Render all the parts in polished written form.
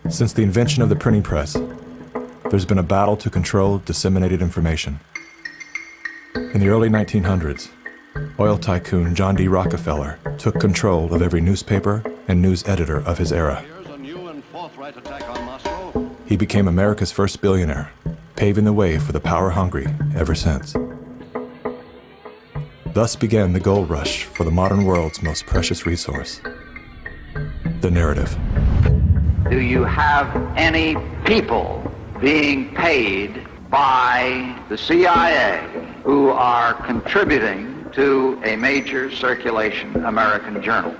Since the invention of the printing press, there's been a battle to control disseminated information. In the early 1900s, oil tycoon John D. Rockefeller took control of every newspaper and news editor of his era. He became America's first billionaire, paving the way for the power-hungry ever since. Thus began the gold rush for the modern world's most precious resource, the narrative. Do you have any people being paid by the CIA who are contributing to a major circulation American journal?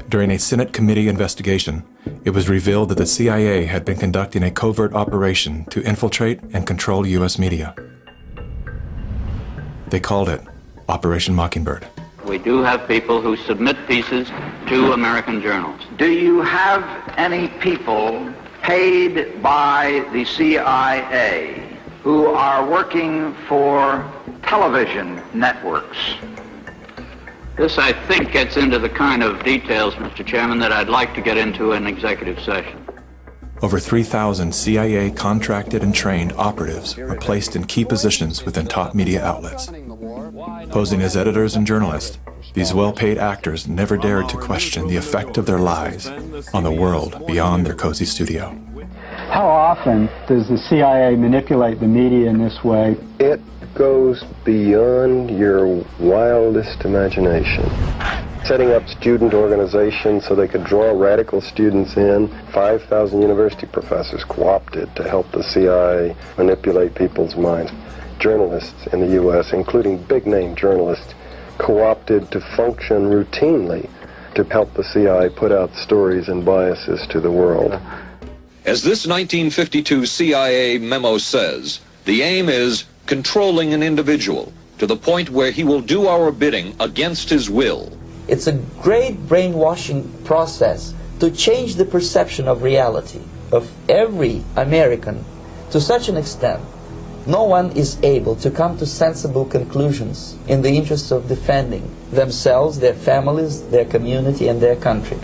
During a Senate committee investigation, it was revealed that the CIA had been conducting a covert operation to infiltrate and control U.S. media. They called it Operation Mockingbird. We do have people who submit pieces to American journals. Do you have any people paid by the CIA who are working for television networks? This, I think, gets into the kind of details, Mr. Chairman, that I'd like to get into in executive session. Over 3,000 CIA contracted and trained operatives were placed in key positions within top media outlets. Posing as editors and journalists, these well-paid actors never dared to question the effect of their lives on the world beyond their cozy studio. How often does the CIA manipulate the media in this way? It goes beyond your wildest imagination. Setting up student organizations so they could draw radical students in. 5,000 university professors co-opted to help the CIA manipulate people's minds. Journalists in the U.S., including big-name journalists, co-opted to function routinely to help the CIA put out stories and biases to the world. As this 1952 CIA memo says, the aim is controlling an individual to the point where he will do our bidding against his will. It's a great brainwashing process to change the perception of reality of every American to such an extent no one is able to come to sensible conclusions in the interest of defending themselves, their families, their community, and their country.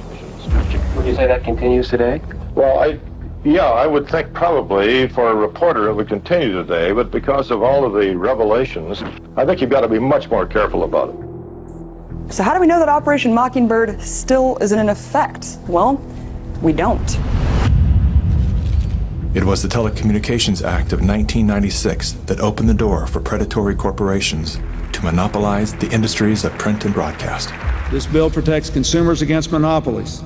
Would you say that continues today? Well, I would think probably for a reporter it would continue today, but because of all of the revelations, I think you've got to be much more careful about it. So how do we know that Operation Mockingbird still isn't in effect? Well, we don't. It was the Telecommunications Act of 1996 that opened the door for predatory corporations to monopolize the industries of print and broadcast. This bill protects consumers against monopolies.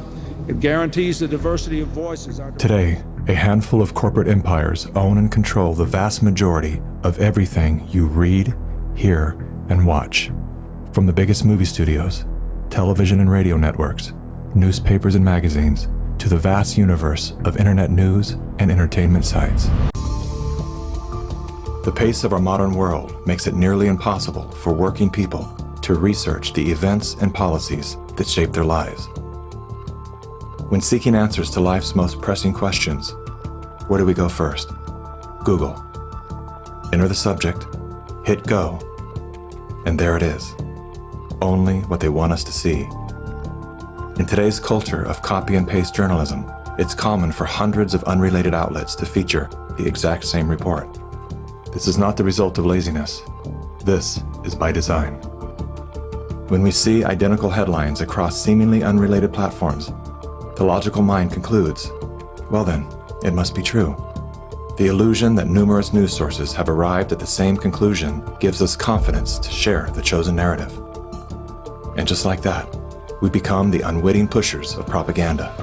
It guarantees the diversity of voices. Today, a handful of corporate empires own and control the vast majority of everything you read, hear, and watch. From the biggest movie studios, television and radio networks, newspapers and magazines, to the vast universe of internet news and entertainment sites. The pace of our modern world makes it nearly impossible for working people to research the events and policies that shape their lives. When seeking answers to life's most pressing questions, where do we go first? Google. Enter the subject, hit go, and there it is. Only what they want us to see. In today's culture of copy and paste journalism, it's common for hundreds of unrelated outlets to feature the exact same report. This is not the result of laziness. This is by design. When we see identical headlines across seemingly unrelated platforms, the logical mind concludes, well then, it must be true. The illusion that numerous news sources have arrived at the same conclusion gives us confidence to share the chosen narrative. And just like that, we become the unwitting pushers of propaganda.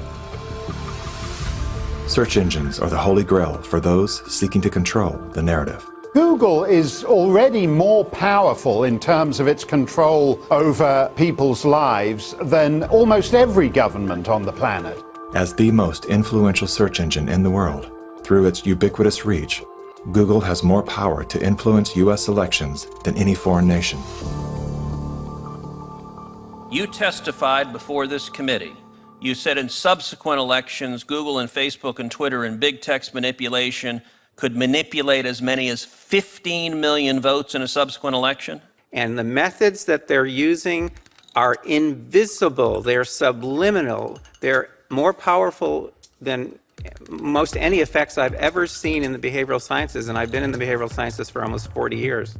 Search engines are the holy grail for those seeking to control the narrative. Google is already more powerful in terms of its control over people's lives than almost every government on the planet. As the most influential search engine in the world, through its ubiquitous reach, Google has more power to influence U.S. elections than any foreign nation. You testified before this committee. You said in subsequent elections, Google and Facebook and Twitter and big text manipulation could manipulate as many as 15 million votes in a subsequent election? And the methods that they're using are invisible, they're subliminal, they're more powerful than most any effects I've ever seen in the behavioral sciences, and I've been in the behavioral sciences for almost 40 years.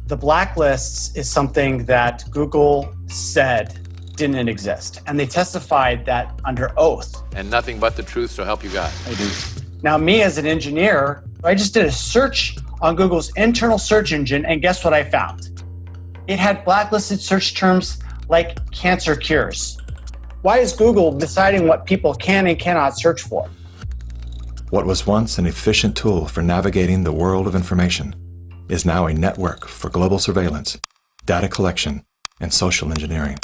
The blacklists is something that Google said didn't exist, and they testified that under oath. And nothing but the truth, so help you God. I do. Now, me as an engineer, I just did a search on Google's internal search engine, and guess what I found? It had blacklisted search terms like cancer cures. Why is Google deciding what people can and cannot search for? What was once an efficient tool for navigating the world of information is now a network for global surveillance, data collection, and social engineering.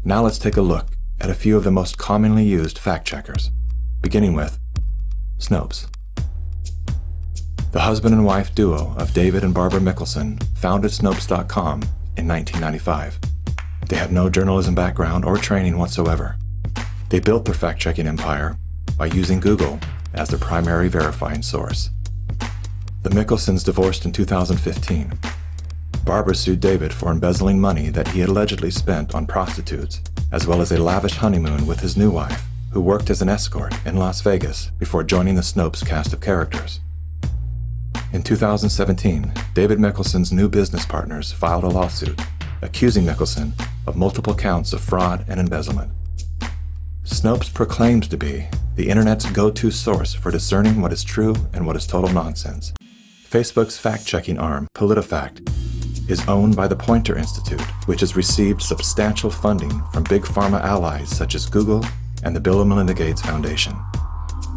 Now let's take a look at a few of the most commonly used fact-checkers, beginning with Snopes. The husband and wife duo of David and Barbara Mickelson founded Snopes.com in 1995. They have no journalism background or training whatsoever. They built their fact-checking empire by using Google as their primary verifying source. The Mickelsons divorced in 2015. Barbara sued David for embezzling money that he allegedly spent on prostitutes, as well as a lavish honeymoon with his new wife, who worked as an escort in Las Vegas before joining the Snopes cast of characters. In 2017, David Mickelson's new business partners filed a lawsuit accusing Mickelson of multiple counts of fraud and embezzlement. Snopes proclaims to be the internet's go-to source for discerning what is true and what is total nonsense. Facebook's fact-checking arm, PolitiFact, is owned by the Poynter Institute, which has received substantial funding from big pharma allies such as Google and the Bill and Melinda Gates Foundation.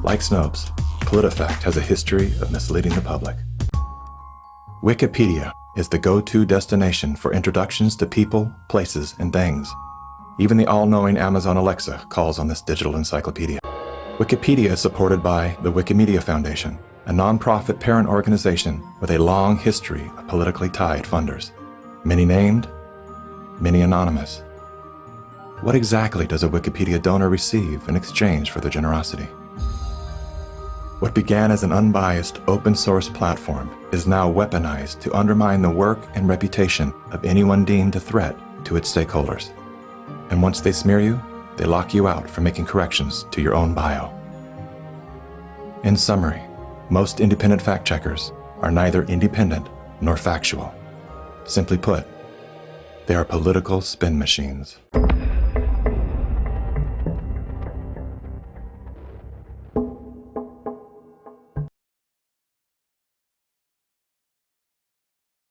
Like Snopes, PolitiFact has a history of misleading the public. Wikipedia is the go-to destination for introductions to people, places, and things. Even the all-knowing Amazon Alexa calls on this digital encyclopedia. Wikipedia is supported by the Wikimedia Foundation, a non-profit parent organization with a long history of politically tied funders. Many named, many anonymous. What exactly does a Wikipedia donor receive in exchange for their generosity? What began as an unbiased open-source platform is now weaponized to undermine the work and reputation of anyone deemed a threat to its stakeholders. And once they smear you, they lock you out for making corrections to your own bio. In summary, most independent fact-checkers are neither independent nor factual. Simply put, they are political spin machines.